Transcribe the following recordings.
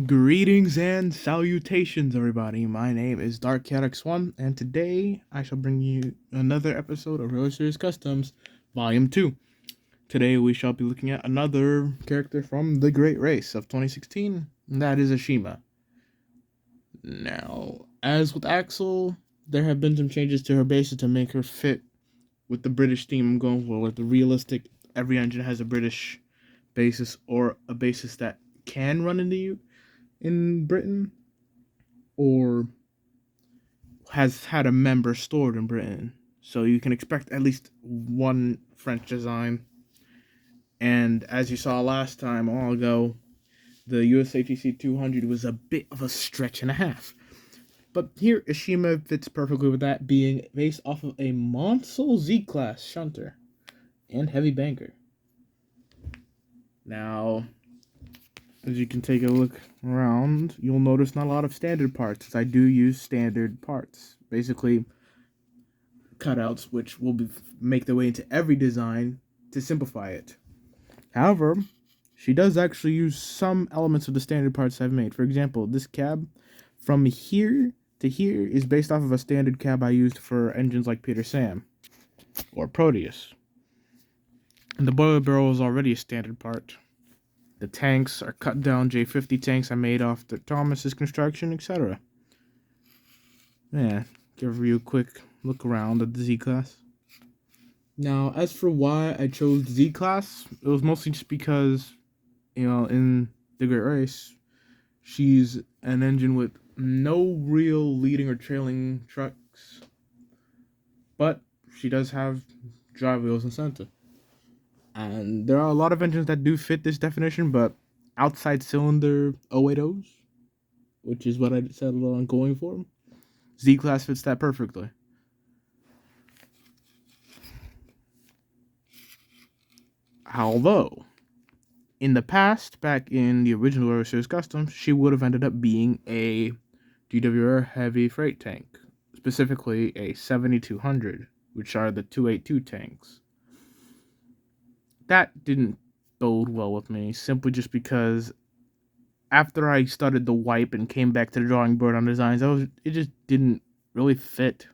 Greetings and salutations, everybody. My name is DarkCatX1, and today I shall bring you another episode of RWS Customs, Volume 2. Today we shall be looking at another character from the Great Race of 2016, and that is Ashima. Now, as with Axel, there have been some changes to her bases to make her fit with the British theme I'm going for, with the realistic, every engine has a British basis or a basis that can run in Britain, or has had a member stored in Britain. So you can expect at least one French design. And as you saw last time, a while ago, the USATC 200 was a bit of a stretch and a half. But here, Ashima fits perfectly with that, being based off of a Monsol Z-Class shunter and heavy banker. Now, as you can take a look around, you'll notice not a lot of standard parts, as I do use standard parts. Basically, cutouts which will make their way into every design to simplify it. However, she does actually use some elements of the standard parts I've made. For example, this cab from here to here is based off of a standard cab I used for engines like Peter Sam or Proteus. And the boiler barrel is already a standard part. The tanks are cut down J50 tanks I made off the Thomas's construction, etc. Yeah, give you a quick look around at the Z-Class. Now, as for why I chose Z-Class, it was mostly just because, in the Great Race, she's an engine with no real leading or trailing trucks, but she does have drive wheels and center. And there are a lot of engines that do fit this definition, but outside cylinder 080s, which is what I settled on going for, Z-Class fits that perfectly. Although, in the past, back in the original RWS Customs, she would have ended up being a GWR heavy freight tank, specifically a 7200, which are the 282 tanks. That didn't bode well with me, simply just because after I started the wipe and came back to the drawing board on designs, it just didn't really fit.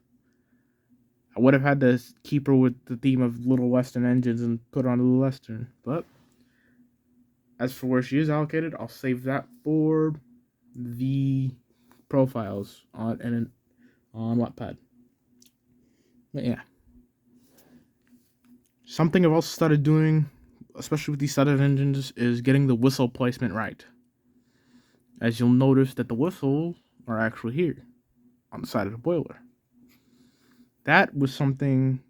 I would have had to keep her with the theme of Little Western engines and put her on Little Western, but as for where she is allocated, I'll save that for the profiles on Wattpad. But yeah. Something I've also started doing, especially with these studded engines, is getting the whistle placement right. As you'll notice that the whistles are actually here, on the side of the boiler. That was something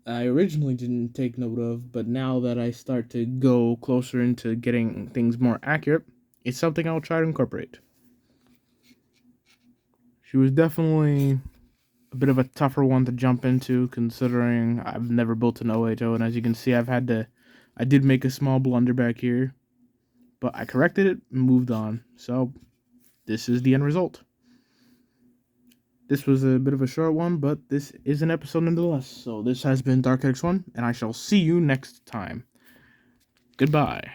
I originally didn't take note of, but now that I start to go closer into getting things more accurate, it's something I'll try to incorporate. She was definitely a bit of a tougher one to jump into, considering I've never built an 080, and as you can see, I did make a small blunder back here, but I corrected it and moved on. So this is the end result. This was a bit of a short one, but this is an episode nonetheless. So this has been DarkX1, and I shall see you next time. Goodbye.